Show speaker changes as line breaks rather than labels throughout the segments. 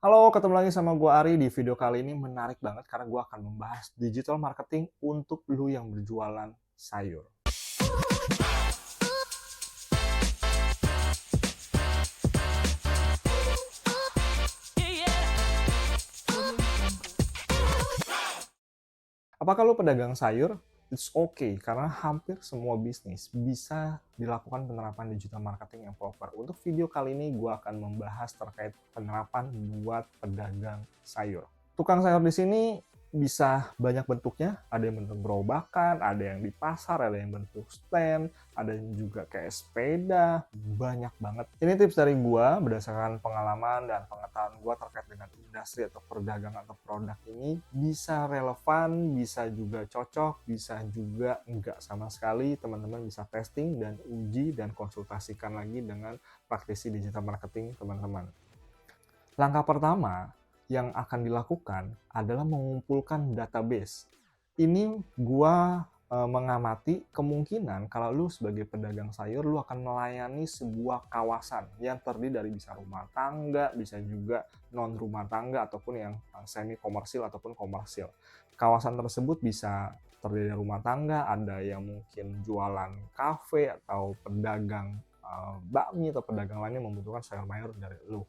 Halo, ketemu lagi sama gua Ari. Di video kali ini menarik banget karena gua akan membahas digital marketing untuk lu yang berjualan sayur. Apakah lu pedagang sayur? It's okay, karena hampir semua bisnis bisa dilakukan penerapan digital marketing yang proper. Untuk video kali ini, gua akan membahas terkait penerapan buat pedagang sayur. Tukang sayur di sini bisa banyak bentuknya, ada yang bentuk gerobakan, ada yang di pasar, ada yang bentuk stand, ada yang juga kayak sepeda, banyak banget. Ini tips dari gua berdasarkan pengalaman dan pengetahuan gua terkait dengan industri atau perdagangan atau produk ini bisa relevan, bisa juga cocok, bisa juga enggak sama sekali. Teman-teman bisa testing dan uji dan konsultasikan lagi dengan praktisi digital marketing teman-teman. Langkah pertama yang akan dilakukan adalah mengumpulkan database. Ini gua mengamati kemungkinan kalau lu sebagai pedagang sayur, lu akan melayani sebuah kawasan yang terdiri dari bisa rumah tangga, bisa juga non rumah tangga, ataupun yang semi komersil ataupun komersil. Kawasan tersebut bisa terdiri dari rumah tangga, ada yang mungkin jualan kafe atau pedagang bakmi atau pedagang lainnya membutuhkan sayur mayur dari lu.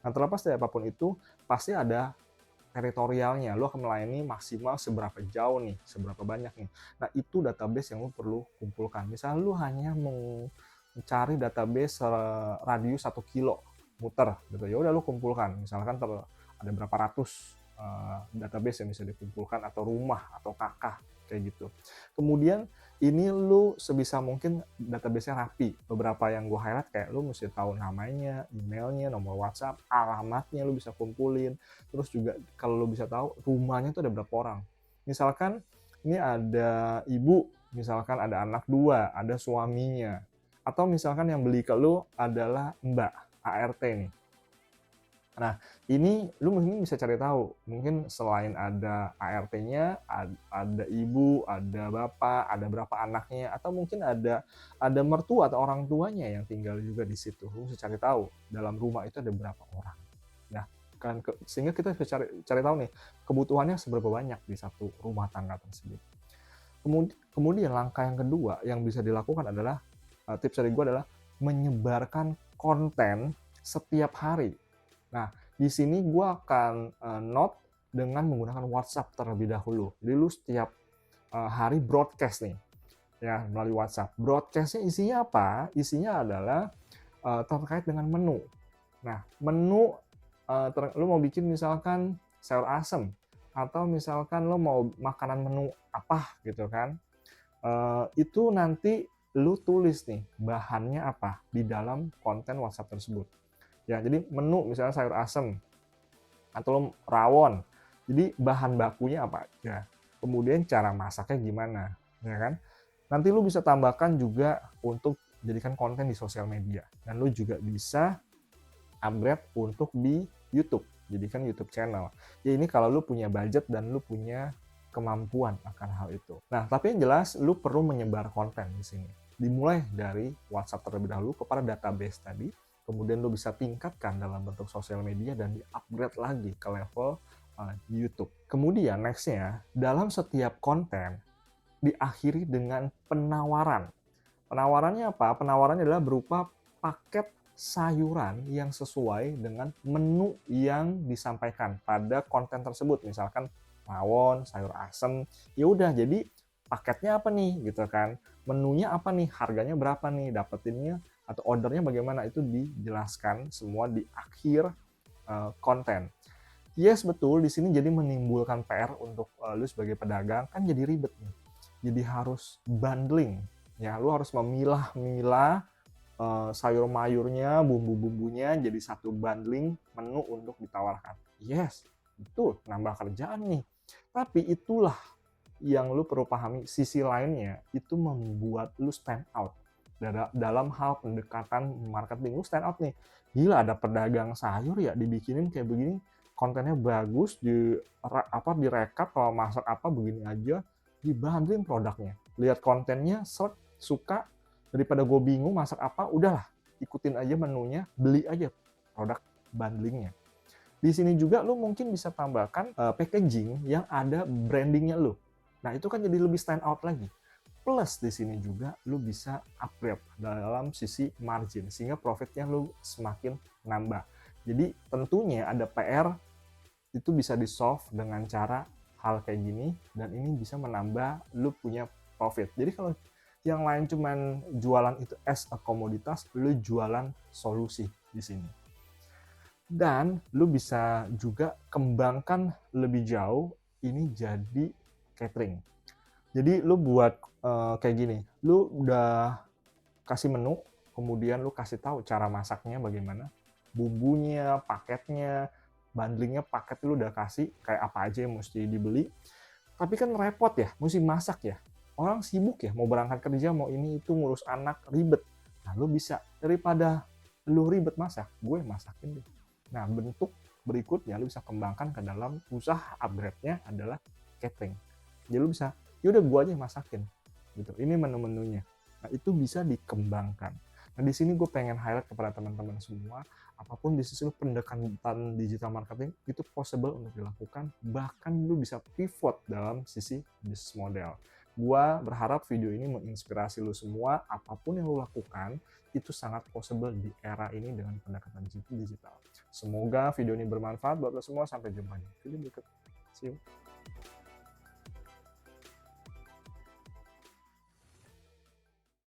Nah, terlepas dari apapun itu, pasti ada teritorialnya. Lu akan melayani maksimal seberapa jauh nih, seberapa banyak nih. Nah, itu database yang lu perlu kumpulkan. Misalnya lu hanya mau mencari database radius 1 kilo muter gitu. Ya udah lu kumpulkan. Misalkan ada berapa ratus database yang bisa dikumpulkan, atau rumah atau kakak kayak gitu. Kemudian ini lu sebisa mungkin database-nya rapi. Beberapa yang gue highlight kayak lu mesti tahu namanya, emailnya, nomor WhatsApp, alamatnya lu bisa kumpulin. Terus juga kalau lu bisa tahu rumahnya tuh ada berapa orang. Misalkan ini ada ibu, misalkan ada anak 2, ada suaminya. Atau misalkan yang beli ke lu adalah Mbak, ART nih. Nah, ini lu mungkin bisa cari tahu. Mungkin selain ada ART-nya, ada ibu, ada bapak, ada berapa anaknya, atau mungkin ada mertua atau orang tuanya yang tinggal juga di situ. Lu bisa cari tahu dalam rumah itu ada berapa orang. Nah, kan sehingga kita bisa cari tahu nih kebutuhannya seberapa banyak di satu rumah tangga tersebut. Kemudian langkah yang kedua yang bisa dilakukan adalah tips dari gue adalah menyebarkan konten setiap hari. Nah, di sini gue akan note dengan menggunakan WhatsApp terlebih dahulu. Jadi lu setiap hari broadcast nih, ya, melalui WhatsApp. Broadcastnya isinya apa? Isinya adalah terkait dengan menu. Nah, menu lu mau bikin misalkan sayur asem, atau misalkan lu mau makanan menu apa gitu kan. Itu nanti lu tulis nih bahannya apa di dalam konten WhatsApp tersebut. Ya, jadi menu misalnya sayur asem atau rawon. Jadi bahan bakunya apa aja. Kemudian cara masaknya gimana, ya kan? Nanti lu bisa tambahkan juga untuk jadikan konten di sosial media, dan lu juga bisa upgrade untuk di YouTube. Jadikan YouTube channel. Ya ini kalau lu punya budget dan lu punya kemampuan akan hal itu. Nah, tapi yang jelas lu perlu menyebar konten di sini. Dimulai dari WhatsApp terlebih dahulu kepada database tadi, kemudian lu bisa tingkatkan dalam bentuk sosial media dan di-upgrade lagi ke level YouTube. Kemudian nextnya, dalam setiap konten diakhiri dengan penawaran. Penawarannya apa? Penawarannya adalah berupa paket sayuran yang sesuai dengan menu yang disampaikan pada konten tersebut. Misalkan rawon, sayur asem, ya udah, jadi paketnya apa nih gitu kan, menunya apa nih, harganya berapa nih, dapetinnya atau ordernya bagaimana, itu dijelaskan semua di akhir konten. Yes, betul, di sini jadi menimbulkan PR untuk lu sebagai pedagang, kan jadi ribet nih. Jadi harus bundling, ya, lu harus memilah-milah sayur mayurnya, bumbu-bumbunya jadi satu bundling menu untuk ditawarkan. Yes, betul, nambah kerjaan nih. Tapi itulah yang lu perlu pahami, sisi lainnya itu membuat lu stand out dalam hal pendekatan marketing. Lu stand out nih, gila ada pedagang sayur ya dibikinin kayak begini, kontennya bagus, direkap kalau masak apa begini aja, dibanding produknya. Lihat kontennya, suka, daripada gue bingung masak apa, udahlah ikutin aja menunya, beli aja produk bundlingnya. Di sini juga lu mungkin bisa tambahkan packaging yang ada brandingnya lu. Nah, itu kan jadi lebih stand out lagi. Plus di sini juga lu bisa upgrade dalam sisi margin sehingga profitnya lu semakin nambah. Jadi tentunya ada PR itu bisa di-solve dengan cara hal kayak gini, dan ini bisa menambah lu punya profit. Jadi kalau yang lain cuman jualan itu as a komoditas, lu jualan solusi di sini. Dan lu bisa juga kembangkan lebih jauh ini jadi catering. Jadi lu buat kayak gini, lu udah kasih menu, kemudian lu kasih tahu cara masaknya bagaimana, bumbunya, paketnya, bundlingnya, paket lu udah kasih kayak apa aja yang mesti dibeli. Tapi kan repot ya, mesti masak ya. Orang sibuk ya, mau berangkat kerja, mau ini itu ngurus anak, ribet. Nah, lu bisa daripada lu ribet masak, gue masakin deh. Nah, bentuk berikutnya lu bisa kembangkan ke dalam usaha upgrade-nya adalah catering. Jadi lu bisa, yaudah gue aja yang masakin. Gitu. Ini menu-menunya. Nah, itu bisa dikembangkan. Nah, di sini gue pengen highlight kepada teman-teman semua, apapun bisnis lu, pendekatan digital marketing itu possible untuk dilakukan, bahkan lu bisa pivot dalam sisi bisnis model. Gua berharap video ini menginspirasi lu semua, apapun yang lu lakukan, itu sangat possible di era ini dengan pendekatan digital. Semoga video ini bermanfaat buat lo semua, sampai jumpa di video berikut. See you.